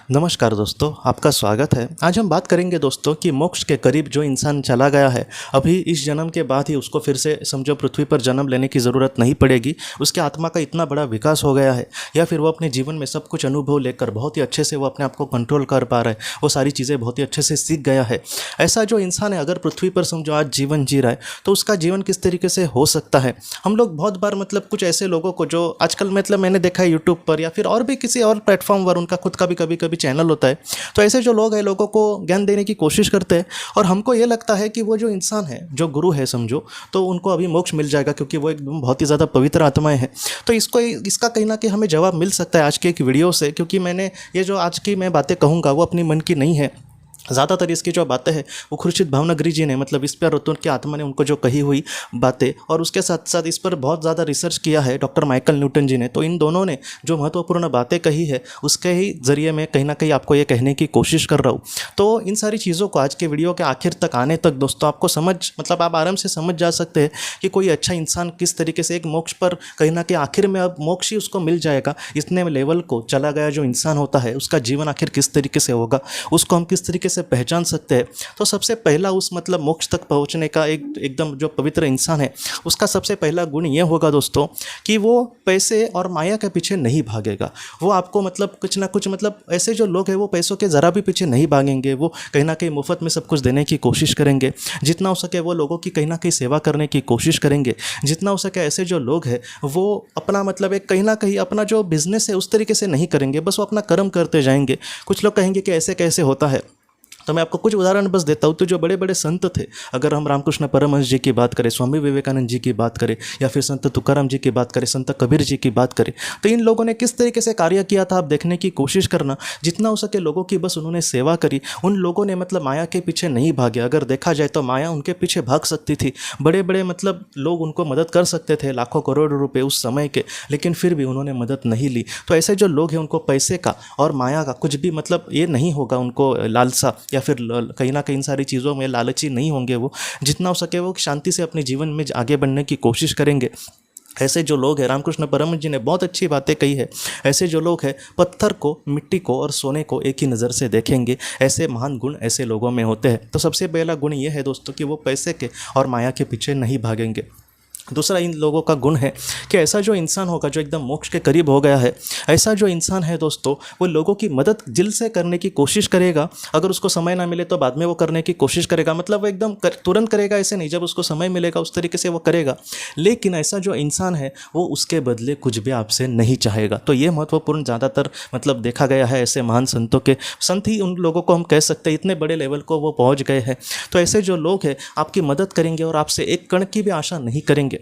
नमस्कार दोस्तों, आपका स्वागत है। आज हम बात करेंगे दोस्तों कि मोक्ष के करीब जो इंसान चला गया है, अभी इस जन्म के बाद ही उसको फिर से समझो पृथ्वी पर जन्म लेने की ज़रूरत नहीं पड़ेगी। उसके आत्मा का इतना बड़ा विकास हो गया है, या फिर वो अपने जीवन में सब कुछ अनुभव लेकर बहुत ही अच्छे से वो अपने आप को कंट्रोल कर पा रहा है, वो सारी चीज़ें बहुत ही अच्छे से सीख गया है। ऐसा जो इंसान है, अगर पृथ्वी पर समझो आज जीवन जी रहा है, तो उसका जीवन किस तरीके से हो सकता है। हम लोग बहुत बार मतलब कुछ ऐसे लोगों को जो आजकल मतलब मैंने देखा है यूट्यूब पर या फिर और भी किसी और प्लेटफॉर्म पर, उनका खुद का भी कभी चैनल होता है, तो ऐसे जो लोग हैं लोगों को ज्ञान देने की कोशिश करते हैं, और हमको ये लगता है कि वो जो इंसान है, जो गुरु है समझो, तो उनको अभी मोक्ष मिल जाएगा क्योंकि वो एकदम बहुत ही ज़्यादा पवित्र आत्माएं हैं। तो इसका कहीं ना कहीं हमें जवाब मिल सकता है आज के एक वीडियो से, क्योंकि मैंने ये जो आज की मैं बातें कहूँगा वो अपनी मन की नहीं है। ज़्यादातर इसकी जो बातें हैं वो खुर्शीद भावनगरी जी ने मतलब इस पर रतन की आत्मा ने उनको जो कही हुई बातें, और उसके साथ साथ इस पर बहुत ज़्यादा रिसर्च किया है डॉक्टर माइकल न्यूटन जी ने। तो इन दोनों ने जो महत्वपूर्ण बातें कही है उसके ही ज़रिए मैं कहीं ना कहीं आपको ये कहने की कोशिश कर रहा हूँ। तो इन सारी चीज़ों को आज के वीडियो के आखिर तक आने तक दोस्तों आपको मतलब आप आराम से समझ जा सकते हैं कि कोई अच्छा इंसान किस तरीके से एक मोक्ष पर कहीं ना कहीं आखिर में अब मोक्ष ही उसको मिल जाएगा। इतने लेवल को चला गया जो इंसान होता है, उसका जीवन आखिर किस तरीके से होगा, उसको हम किस तरीके से पहचान सकते हैं। तो सबसे पहला उस मतलब मोक्ष तक पहुंचने का एकदम जो पवित्र इंसान है, उसका सबसे पहला गुण ये होगा दोस्तों कि वो पैसे और माया के पीछे नहीं भागेगा। वो आपको मतलब कुछ ना कुछ मतलब ऐसे जो लोग हैं वो पैसों के ज़रा भी पीछे नहीं भागेंगे। वो कहीं ना कहीं मुफ्त में सब कुछ देने की कोशिश करेंगे, जितना हो सके वो लोगों की कहीं ना कहीं सेवा करने की कोशिश करेंगे, जितना हो सके। ऐसे जो लोग हैं वो अपना मतलब एक कहीं ना कहीं अपना जो बिजनेस है उस तरीके से नहीं करेंगे, बस वो अपना कर्म करते जाएंगे। कुछ लोग कहेंगे कि ऐसे कैसे होता है, तो मैं आपको कुछ उदाहरण बस देता हूँ। तो जो बड़े बड़े संत थे, अगर हम रामकृष्ण परमहंस जी की बात करें, स्वामी विवेकानंद जी की बात करें, या फिर संत तुकाराम जी की बात करें, संत कबीर जी की बात करें, तो इन लोगों ने किस तरीके से कार्य किया था आप देखने की कोशिश करना। जितना हो सके लोगों की बस उन्होंने सेवा करी। उन लोगों ने मतलब माया के पीछे नहीं भागे। अगर देखा जाए तो माया उनके पीछे भाग सकती थी, बड़े बड़े मतलब लोग उनको मदद कर सकते थे, लाखों करोड़ रुपए उस समय के, लेकिन फिर भी उन्होंने मदद नहीं ली। तो ऐसे जो लोग हैं उनको पैसे का और माया का कुछ भी मतलब ये नहीं होगा, उनको लालसा या फिर कहीं ना कहीं इन सारी चीज़ों में लालची नहीं होंगे। वो जितना हो सके वो शांति से अपने जीवन में आगे बढ़ने की कोशिश करेंगे। ऐसे जो लोग हैं, रामकृष्ण परमहंस जी ने बहुत अच्छी बातें कही है, ऐसे जो लोग हैं पत्थर को, मिट्टी को और सोने को एक ही नज़र से देखेंगे। ऐसे महान गुण ऐसे लोगों में होते हैं। तो सबसे पहला गुण ये है दोस्तों कि वो पैसे के और माया के पीछे नहीं भागेंगे। दूसरा इन लोगों का गुण है कि ऐसा जो इंसान होगा जो एकदम मोक्ष के करीब हो गया है, ऐसा जो इंसान है दोस्तों वो लोगों की मदद दिल से करने की कोशिश करेगा। अगर उसको समय ना मिले तो बाद में वो करने की कोशिश करेगा, मतलब वो एकदम तुरंत करेगा ऐसे नहीं, जब उसको समय मिलेगा उस तरीके से वो करेगा। लेकिन ऐसा जो इंसान है वो उसके बदले कुछ भी आपसे नहीं चाहेगा। तो ये महत्वपूर्ण ज़्यादातर मतलब देखा गया है ऐसे महान संतों के। संत ही उन लोगों को हम कह सकते हैं, इतने बड़े लेवल को वो पहुँच गए हैं। तो ऐसे जो लोग हैं आपकी मदद करेंगे और आपसे एक कण की भी आशा नहीं करेंगे।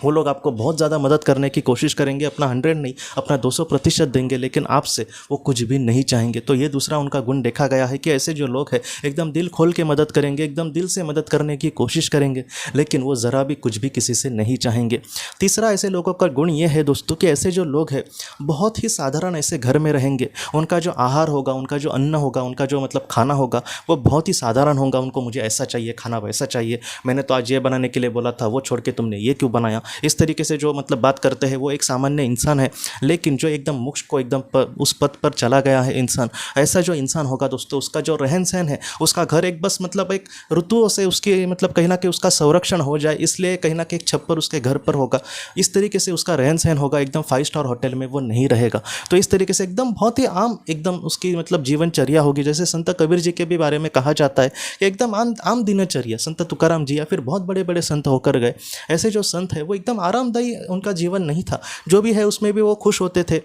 वो लोग आपको बहुत ज़्यादा मदद करने की कोशिश करेंगे, अपना 100 नहीं अपना 200% देंगे, लेकिन आपसे वो कुछ भी नहीं चाहेंगे। तो ये दूसरा उनका गुण देखा गया है कि ऐसे जो लोग हैं एकदम दिल खोल के मदद करेंगे, एकदम दिल से मदद करने की कोशिश करेंगे, लेकिन वो ज़रा भी कुछ भी किसी से नहीं चाहेंगे। तीसरा ऐसे लोगों का गुण ये है दोस्तों कि ऐसे जो लोग हैं बहुत ही साधारण ऐसे घर में रहेंगे। उनका जो आहार होगा, उनका जो अन्न होगा, उनका जो मतलब खाना होगा वो बहुत ही साधारण होगा। उनको मुझे ऐसा चाहिए खाना, वैसा चाहिए, मैंने तो आज ये बनाने के लिए बोला था, वो छोड़ के तुमने ये क्यों बनाया, इस तरीके से जो मतलब बात करते हैं वो एक सामान्य इंसान है। लेकिन जो एकदम मोक्ष को एकदम उस पथ पर चला गया है इंसान, ऐसा जो इंसान होगा दोस्तों, उसका जो रहन सहन है, उसका घर एक बस मतलब एक ऋतुओं से उसकी मतलब कहीं ना कहीं उसका संरक्षण हो जाए, इसलिए कहीं ना कहीं एक छप्पर उसके घर पर होगा। इस तरीके से उसका रहन सहन होगा, एकदम 5 स्टार होटल में वो नहीं रहेगा। तो इस तरीके से एकदम बहुत ही आम एकदम उसकी मतलब जीवनचर्या होगी। जैसे संत कबीर जी के भी बारे में कहा जाता है कि एकदम आम दिनचर्या, संत तुकाराम जी या फिर बहुत बड़े बड़े संत होकर गए, ऐसे जो संत है वो एकदम आरामदायी उनका जीवन नहीं था। जो भी है उसमें भी वो खुश होते थे।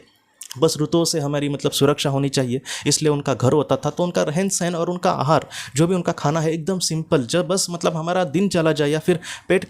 बस ऋतुओं से हमारी मतलब सुरक्षा होनी चाहिए, इसलिए उनका घर होता था। तो उनका रहन सहन और उनका आहार, जो भी उनका खाना है एकदम सिंपल, जब बस मतलब हमारा दिन चला जाए या फिर पेट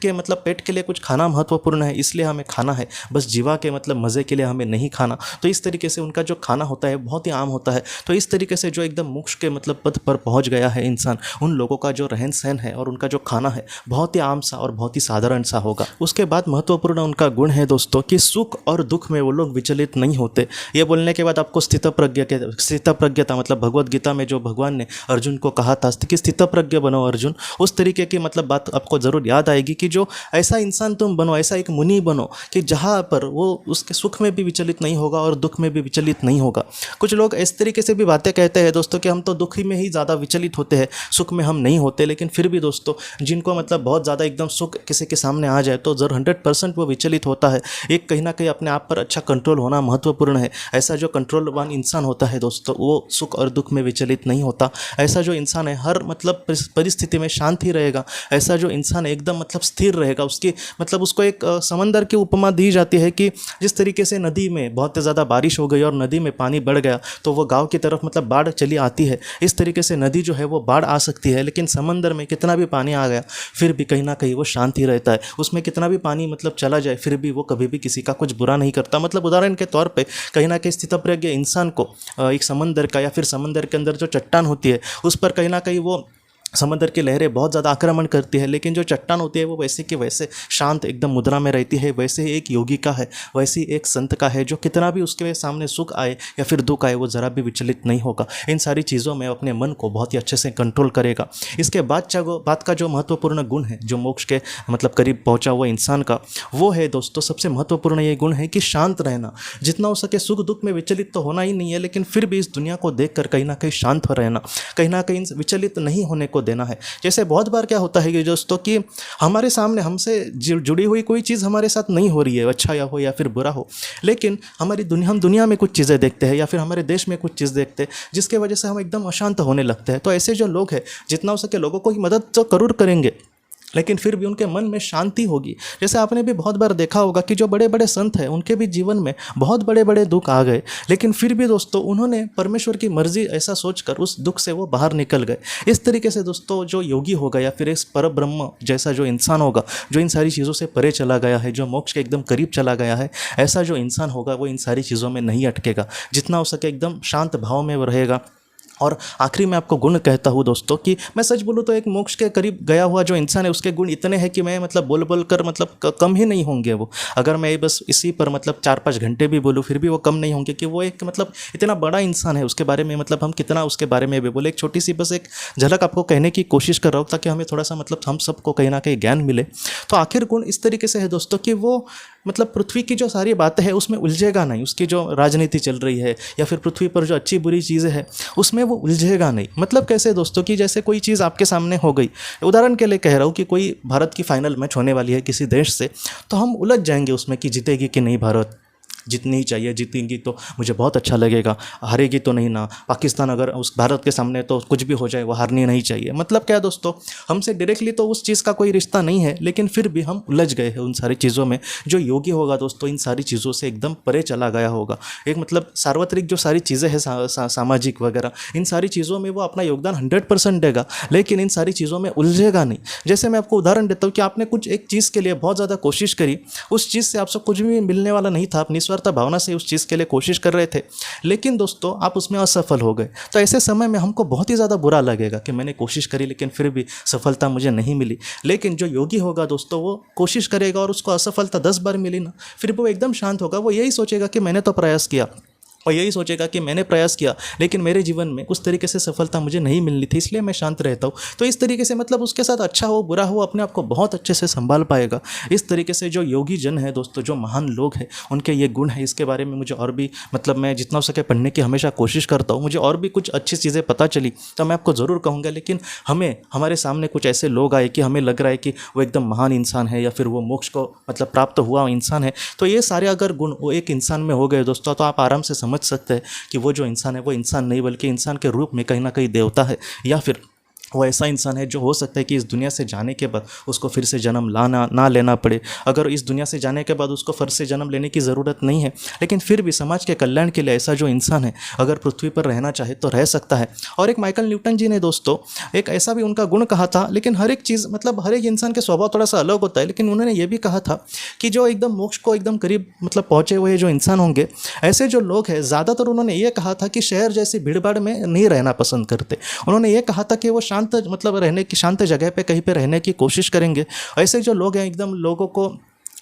के लिए कुछ खाना महत्वपूर्ण है इसलिए हमें खाना है, बस जीवा के मतलब मज़े के लिए हमें नहीं खाना। तो इस तरीके से उनका जो खाना होता है बहुत ही आम होता है। तो इस तरीके से जो एकदम मोक्ष के मतलब पद पर पहुँच गया है इंसान, उन लोगों का जो रहन सहन है और उनका जो खाना है बहुत ही आम सा और बहुत ही साधारण सा होगा। उसके बाद महत्वपूर्ण उनका गुण है दोस्तों कि सुख और दुख में वो लोग विचलित नहीं होते। ये बोलने के बाद आपको स्थितप्रज्ञता मतलब भगवत गीता में जो भगवान ने अर्जुन को कहा था कि स्थितप्रज्ञ बनो अर्जुन, उस तरीके की मतलब बात आपको ज़रूर याद आएगी कि जो ऐसा इंसान तुम बनो, ऐसा एक मुनि बनो कि जहाँ पर वो उसके सुख में भी विचलित नहीं होगा और दुख में भी विचलित नहीं होगा। कुछ लोग इस तरीके से भी बातें कहते हैं दोस्तों कि हम तो दुख ही में ही ज़्यादा विचलित होते हैं, सुख में हम नहीं होते। लेकिन फिर भी दोस्तों जिनको मतलब बहुत ज़्यादा एकदम सुख किसी के सामने आ जाए तो ज़रूर 100% वो विचलित होता है। एक कहीं ना कहीं अपने आप पर अच्छा कंट्रोल होना महत्वपूर्ण है। ऐसा जो कंट्रोलवान इंसान होता है दोस्तों, वो सुख और दुख में विचलित नहीं होता। ऐसा जो इंसान है हर मतलब परिस्थिति में शांत ही रहेगा। ऐसा जो इंसान है एकदम मतलब स्थिर रहेगा। उसकी मतलब उसको एक समंदर की उपमा दी जाती है कि जिस तरीके से नदी में बहुत ज़्यादा बारिश हो गई और नदी में पानी बढ़ गया तो वो गांव की तरफ मतलब बाढ़ चली आती है। इस तरीके से नदी जो है वो बाढ़ आ सकती है, लेकिन समंदर में कितना भी पानी आ गया फिर भी कहीं ना कहीं वो शांत ही रहता है। उसमें कितना भी पानी मतलब चला जाए फिर भी वो कभी भी किसी का कुछ बुरा नहीं करता। मतलब उदाहरण के तौर पे कहीं ना कहीं स्थितप्रज्ञ इंसान को एक समंदर का या फिर समंदर के अंदर जो चट्टान होती है उस पर कहीं ना कहीं वो समंदर की लहरें बहुत ज़्यादा आक्रमण करती है, लेकिन जो चट्टान होती है वो वैसे कि वैसे शांत एकदम मुद्रा में रहती है। वैसे ही एक योगी का है, वैसे ही एक संत का है जो कितना भी उसके सामने सुख आए या फिर दुख आए वो ज़रा भी विचलित नहीं होगा। इन सारी चीज़ों में अपने मन को बहुत ही अच्छे से कंट्रोल करेगा। इसके बात का जो महत्वपूर्ण गुण है जो मोक्ष के मतलब करीब पहुँचा हुआ इंसान का, वो है दोस्तों सबसे महत्वपूर्ण ये गुण है कि शांत रहना। जितना हो सके सुख दुख में विचलित तो होना ही नहीं है, लेकिन फिर भी इस दुनिया को देख कर कहीं ना कहीं शांत रहना, कहीं ना कहीं विचलित नहीं होने को देना है। जैसे बहुत बार क्या होता है कि दोस्तों कि हमारे सामने हमसे जुड़ी हुई कोई चीज़ हमारे साथ नहीं हो रही है, अच्छा या हो या फिर बुरा हो, लेकिन हम दुनिया में कुछ चीज़ें देखते हैं या फिर हमारे देश में कुछ चीज़ देखते हैं जिसके वजह से हम एकदम अशांत होने लगते हैं। तो ऐसे जो लोग हैं जितना हो सके लोगों को ही मदद तो जरूर करेंगे, लेकिन फिर भी उनके मन में शांति होगी। जैसे आपने भी बहुत बार देखा होगा कि जो बड़े बड़े संत हैं उनके भी जीवन में बहुत बड़े बड़े दुख आ गए, लेकिन फिर भी दोस्तों उन्होंने परमेश्वर की मर्जी ऐसा सोचकर उस दुख से वो बाहर निकल गए। इस तरीके से दोस्तों जो योगी होगा या फिर इस पर ब्रह्म जैसा जो इंसान होगा जो इन सारी चीज़ों से परे चला गया है, जो मोक्ष के एकदम करीब चला गया है, ऐसा जो इंसान होगा वो इन सारी चीज़ों में नहीं अटकेगा। जितना हो सके एकदम शांत भाव में वो रहेगा। और आखिरी में आपको गुण कहता हूँ दोस्तों कि मैं सच बोलूँ तो एक मोक्ष के करीब गया हुआ जो इंसान है उसके गुण इतने हैं कि मैं मतलब बोल कर मतलब कम ही नहीं होंगे वो। अगर मैं बस इसी पर मतलब 4-5 घंटे भी बोलूँ फिर भी वो कम नहीं होंगे कि वो एक मतलब इतना बड़ा इंसान है। उसके बारे में मतलब हम कितना उसके बारे में भी बोले, एक छोटी सी बस एक झलक आपको कहने की कोशिश कर रहा हूँ ताकि हमें थोड़ा सा मतलब हम सबको कहीं ना कहीं ज्ञान मिले। तो आखिर गुण इस तरीके से है दोस्तों कि वो मतलब पृथ्वी की जो सारी बातें हैं उसमें उलझेगा नहीं। उसकी जो राजनीति चल रही है या फिर पृथ्वी पर जो अच्छी बुरी चीज़ें हैं उसमें वो उलझेगा नहीं। मतलब कैसे दोस्तों कि जैसे कोई चीज़ आपके सामने हो गई, उदाहरण के लिए कह रहा हूँ कि कोई भारत की फाइनल मैच होने वाली है किसी देश से, तो हम उलझ जाएंगे उसमें कि जीतेगी कि नहीं भारत, जीतनी ही चाहिए, जीतेंगी तो मुझे बहुत अच्छा लगेगा, हारेगी तो नहीं ना, पाकिस्तान अगर उस भारत के सामने तो कुछ भी हो जाए वो हारनी नहीं चाहिए। मतलब क्या दोस्तों हमसे डायरेक्टली तो उस चीज़ का कोई रिश्ता नहीं है, लेकिन फिर भी हम उलझ गए हैं उन सारी चीज़ों में। जो योगी होगा दोस्तों इन सारी चीज़ों से एकदम परे चला गया होगा। एक मतलब सार्वत्रिक जो सारी चीज़ें हैं सामाजिक वगैरह इन सारी चीज़ों में वो अपना योगदान 100% देगा, लेकिन इन सारी चीज़ों में उलझेगा नहीं। जैसे मैं आपको उदाहरण देता हूँ कि आपने कुछ एक चीज़ के लिए बहुत ज़्यादा कोशिश करी, उस चीज़ से आपसे कुछ भी मिलने वाला नहीं था, आप भावना से उस चीज़ के लिए कोशिश कर रहे थे, लेकिन दोस्तों आप उसमें असफल हो गए। तो ऐसे समय में हमको बहुत ही ज़्यादा बुरा लगेगा कि मैंने कोशिश करी लेकिन फिर भी सफलता मुझे नहीं मिली। लेकिन जो योगी होगा दोस्तों वो कोशिश करेगा और उसको असफलता 10 बार मिली ना, फिर वो एकदम शांत होगा। वो यही सोचेगा कि मैंने तो प्रयास किया और यही सोचेगा कि मैंने प्रयास किया लेकिन मेरे जीवन में उस तरीके से सफलता मुझे नहीं मिलनी थी, इसलिए मैं शांत रहता हूँ। तो इस तरीके से मतलब उसके साथ अच्छा हो बुरा हो अपने आप को बहुत अच्छे से संभाल पाएगा। इस तरीके से जो योगी जन है दोस्तों, जो महान लोग हैं, उनके ये गुण है। इसके बारे में मुझे और भी मतलब मैं जितना हो सके पढ़ने की हमेशा कोशिश करता हूँ। मुझे और भी कुछ अच्छी चीज़ें पता चली तो मैं आपको ज़रूर कहूँगा, लेकिन हमारे सामने कुछ ऐसे लोग आए कि हमें लग रहा है कि वो एकदम महान इंसान है या फिर वो मोक्ष को मतलब प्राप्त हुआ इंसान है। तो ये सारे अगर गुण वो एक इंसान में हो गए दोस्तों तो आप आराम से समझ सकते हैं कि वो जो इंसान है वो इंसान नहीं बल्कि इंसान के रूप में कहीं ना कहीं देवता है, या फिर वो ऐसा इंसान है जो हो सकता है कि इस दुनिया से जाने के बाद उसको फिर से जन्म ना लेना पड़े। अगर इस दुनिया से जाने के बाद उसको फिर से जन्म लेने की ज़रूरत नहीं है, लेकिन फिर भी समाज के कल्याण के लिए ऐसा जो इंसान है अगर पृथ्वी पर रहना चाहे तो रह सकता है। और एक माइकल न्यूटन जी ने दोस्तों एक ऐसा भी उनका गुण कहा था, लेकिन हर एक चीज़ मतलब हर एक इंसान के स्वभाव थोड़ा सा अलग होता है, लेकिन उन्होंने ये भी कहा था कि जो एकदम मोक्ष को एकदम करीब मतलब पहुँचे हुए जो इंसान होंगे, ऐसे जो लोग हैं ज़्यादातर उन्होंने ये कहा था कि शहर जैसी भीड़ भाड़ में नहीं रहना पसंद करते। उन्होंने ये कहा था कि वो शांत मतलब रहने की शांत जगह पे कहीं पे रहने की कोशिश करेंगे। ऐसे जो लोग हैं एकदम लोगों को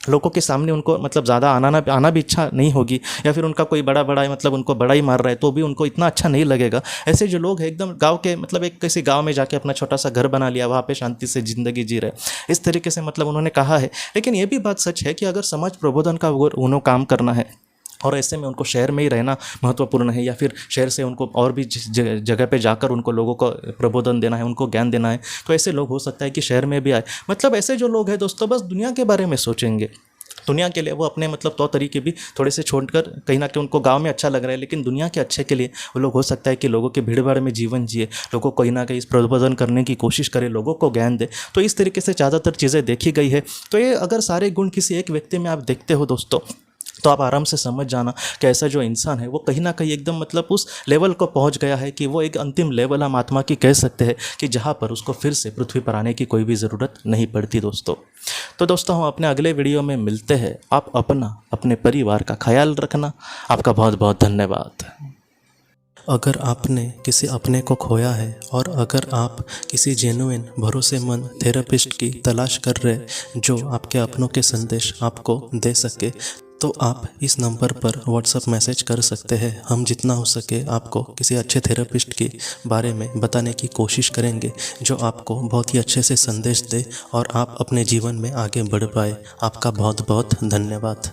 लोगों के सामने उनको मतलब ज़्यादा आना भी इच्छा नहीं होगी, या फिर उनका कोई बड़ा बड़ा मतलब उनको बड़ा ही मार रहा है तो भी उनको इतना अच्छा नहीं लगेगा। ऐसे जो लोग हैं एकदम गांव के मतलब एक किसी गांव में जाके अपना छोटा सा घर बना लिया, वहाँ पे शांति से ज़िंदगी जी रहे, इस तरीके से मतलब उन्होंने कहा है। लेकिन ये भी बात सच है कि अगर समाज प्रबोधन का उन्होंने काम करना है और ऐसे में उनको शहर में ही रहना महत्वपूर्ण है, या फिर शहर से उनको और भी जगह पे जाकर उनको लोगों को प्रबोधन देना है, उनको ज्ञान देना है, तो ऐसे लोग हो सकता है कि शहर में भी आए। मतलब ऐसे जो लोग हैं दोस्तों बस दुनिया के बारे में सोचेंगे, दुनिया के लिए वो अपने मतलब तौर तरीके भी थोड़े से छोड़कर कहीं ना कहीं उनको गांव में अच्छा लग रहा है, लेकिन दुनिया के अच्छे के लिए वो लोग हो सकता है कि लोगों के भीड़ भाड़ में जीवन जिए, लोगों को कहीं ना कहीं इस प्रबोधन करने की कोशिश करे, लोगों को ज्ञान दे। तो इस तरीके से ज़्यादातर चीज़ें देखी गई है। तो ये अगर सारे गुण किसी एक व्यक्ति में आप देखते हो दोस्तों, तो आप आराम से समझ जाना कि ऐसा जो इंसान है वो कहीं ना कहीं एकदम मतलब उस लेवल को पहुंच गया है कि वो एक अंतिम लेवल हम आत्मा की कह सकते हैं कि जहां पर उसको फिर से पृथ्वी पर आने की कोई भी ज़रूरत नहीं पड़ती दोस्तों। तो दोस्तों हम अपने अगले वीडियो में मिलते हैं। आप अपने परिवार का ख्याल रखना। आपका बहुत बहुत धन्यवाद। अगर आपने किसी अपने को खोया है और अगर आप किसी जेन्युइन भरोसेमंद थेरेपिस्ट की तलाश कर रहे जो आपके अपनों के संदेश आपको दे सके, तो आप इस नंबर पर व्हाट्सएप मैसेज कर सकते हैं। हम जितना हो सके आपको किसी अच्छे थेरेपिस्ट के बारे में बताने की कोशिश करेंगे जो आपको बहुत ही अच्छे से संदेश दे और आप अपने जीवन में आगे बढ़ पाए। आपका बहुत बहुत धन्यवाद।